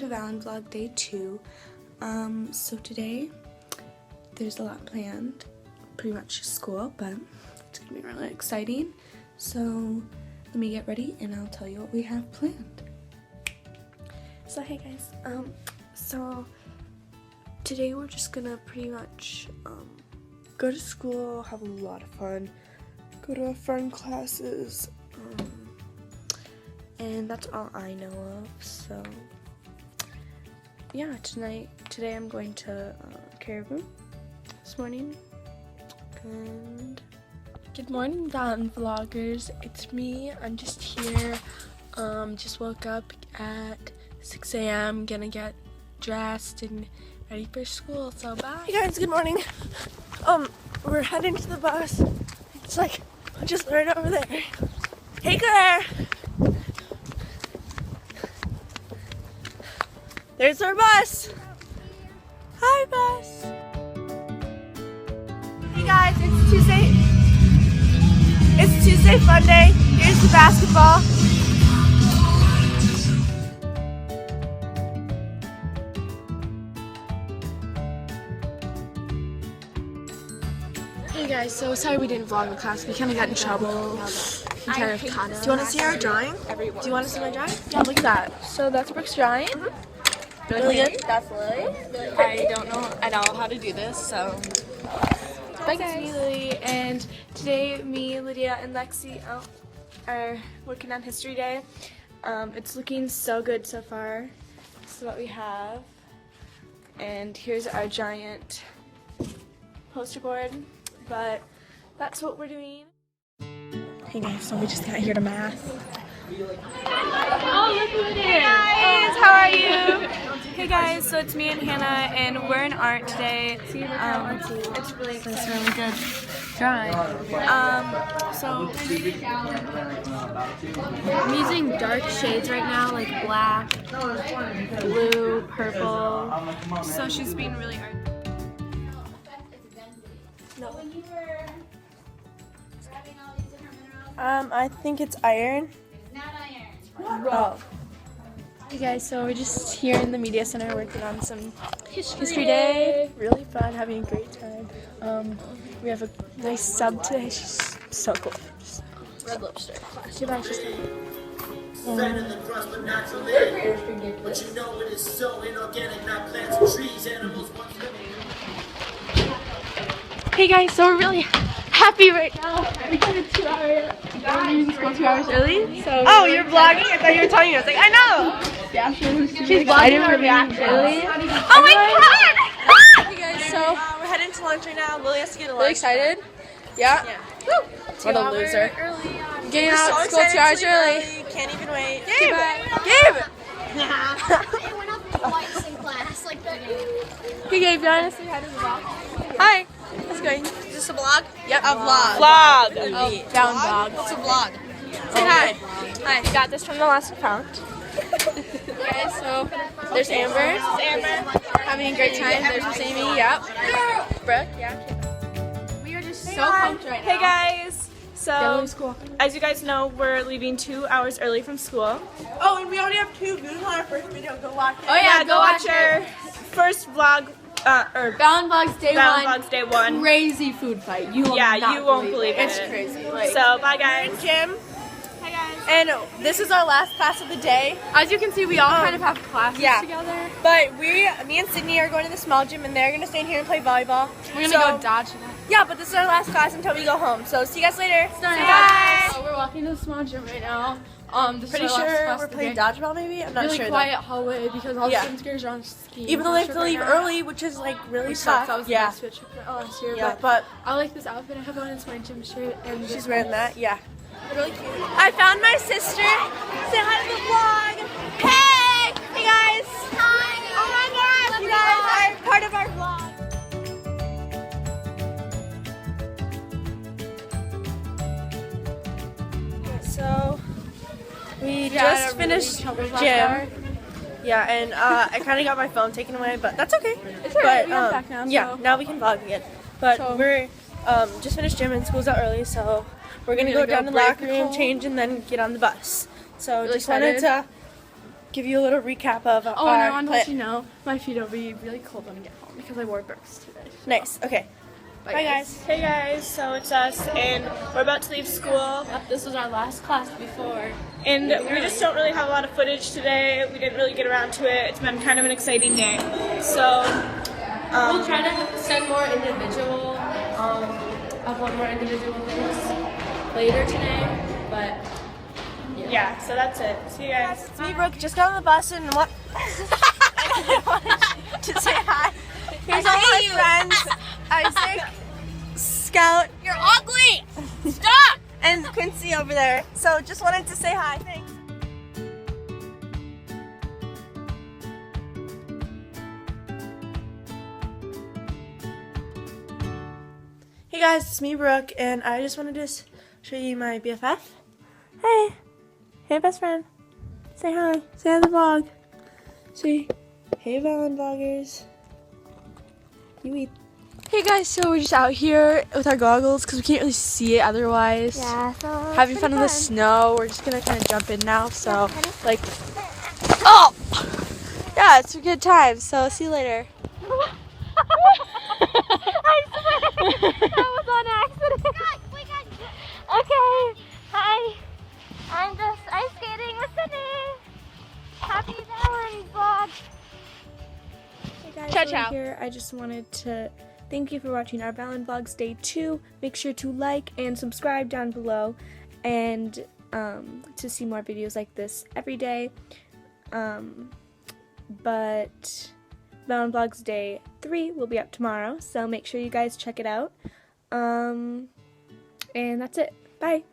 Valenvlog day 2. So today there's a lot planned, pretty much school, but it's gonna be really exciting. So let me get ready and I'll tell you what we have planned. So hey guys, so today we're just gonna pretty much go to school, have a lot of fun, go to our fun classes, and that's all I know of. So yeah, today I'm going to Caribou this morning. And good morning, Valenvloggers. It's me. I'm just here. Just woke up at 6 a.m. Gonna get dressed and ready for school. So bye. Hey guys, good morning. We're heading to the bus. It's like just right over there. Hey Claire. There's our bus. Hi bus. Hey guys, it's Tuesday. It's Tuesday fun day. Here's the basketball. Hey guys, so sorry we didn't vlog the class. We kind of got in trouble. Do you want to see our drawing? Do you want to see my drawing? Yeah, look at that. So that's Brooke's drawing. Really good. That's Lily. I don't know at all how to do this, so. Bye guys. It's me, Lily, and today me, Lydia, and Lexi are working on History Day. It's looking so good so far. This is what we have. And here's our giant poster board. But that's what we're doing. Hey guys, so we just got here to math. Oh, look who it is! Hey guys, how are you? Hey guys, so it's me and Hannah, and we're in art today. It's really exciting. It's really good drawing. So I'm using dark shades right now, like black, blue, purple. So she's being really arty. No. I think it's iron. It's not iron. Oh. Hey guys, so we're just here in the media center working on some History Day. Really fun, having a great time. We have a nice sub today. She's so cool. Red lipstick. Goodbye, she's Fed in the crust, but not to live. But you know it is so inorganic, not plants and trees, animals once living. Hey guys, so we're really happy right now. We got a 2 hour. We're leaving school 2 hours early. So oh, you're vlogging? I thought you were telling me. I was like, I know. Yeah, she's vlogging her reaction. Really? Oh my god! Hey guys, so We're heading to lunch right now. Lily has to get a lunch. really excited? Yeah. Woo! What a loser. Getting We're out so of school 2 excited hours to early. leave Can't even wait. Gabe! Gabe! It went up twice in class, like that. Hey Gabe, you want to say hi to the vlog? Hi. How's it going? Is this a vlog? Yep. A vlog. Vlog. Down vlog. What's a vlog? Say hi. Hi. Got this from the last account. Guys, so there's Amber. Having a great time. There's Miss Amy. Yep. Brooke. Yeah. We are just so pumped right now. Hey guys! So, School. as you guys know, we're leaving 2 hours early from school. Oh, and we already have 2 views on our first video. Go watch it. Oh yeah, Go watch our first vlog, or Valenvlogs day Valenvlogs day 1. Crazy food fight. You will not You won't believe it. It's crazy. Like, So, bye guys. Jim. Hi guys. And this is our last class of the day. as you can see, we all kind of have classes together. But me and Sydney are going to the small gym, and they're going to stay in here and play volleyball. We're gonna go dodge that. Yeah, but this is our last class until we go home. So see you guys later. Bye. So we're walking to the small gym right now. This Pretty is our last sure class we're of the playing day. dodgeball maybe? I'm not Really sure quiet hallway because all Yeah. the gym girls are on ski. though. Even though they have to leave early, which is like really Which tough. sucks. That was the Yeah. best switch last year. Yeah, But but I like this outfit I have on. It's my gym shirt. And she's wearing that. Yeah. really cute. I found my sister. Say hi to the vlog. Hey! Hey guys! Hi. Oh my gosh! You guys are part of our vlog. So we just finished gym. Yeah, and I kind of got my phone taken away, but that's okay. It's alright, we got it back now, yeah, so. now we can vlog again. But So- we're just finished gym and school's out early, so we're gonna go gonna go down to the brave locker room, Nicole. change, and then get on the bus. So Really just wanted to give you a little recap of Oh, and I wanted to let you know my feet will be really cold when I get home because I wore Birks today. So. Nice. Okay. Bye guys. Hey guys, so it's us, and we're about to leave school. This was our last class before. And we just don't really have a lot of footage today. We didn't really get around to it. It's been kind of an exciting day. So, We'll try to send more individual, upload more individual things later today, but yeah, so that's it. See you guys. It's me, Brooke. Just got on the bus and what? I wanted to say hi. Here's all my friends. Isaac, Scout. You're ugly! Stop! And Quincy over there. So just wanted to say hi. Thanks. Hey guys, it's me, Brooke, and I just wanted to show you my BFF. Hey. Hey, best friend. Say hi. Say hi to the vlog. Say, hey, Valenvloggers. You eat. Hey guys, so we're just out here with our goggles because we can't really see it otherwise. Yeah, so Having fun in the snow. We're just gonna kind of jump in now. So, like, oh, yeah, it's a good time. So, see you later. I swear that was on accident. Okay, hi. I'm just ice skating with Sydney. Happy Valenvlog. Hey guys, Ciao, so ciao. here I just wanted to thank you for watching our Valenvlogs Day 2. Make sure to like and subscribe down below and to see more videos like this every day. But Valenvlogs Day 3 will be up tomorrow, so make sure you guys check it out. And that's it. Bye.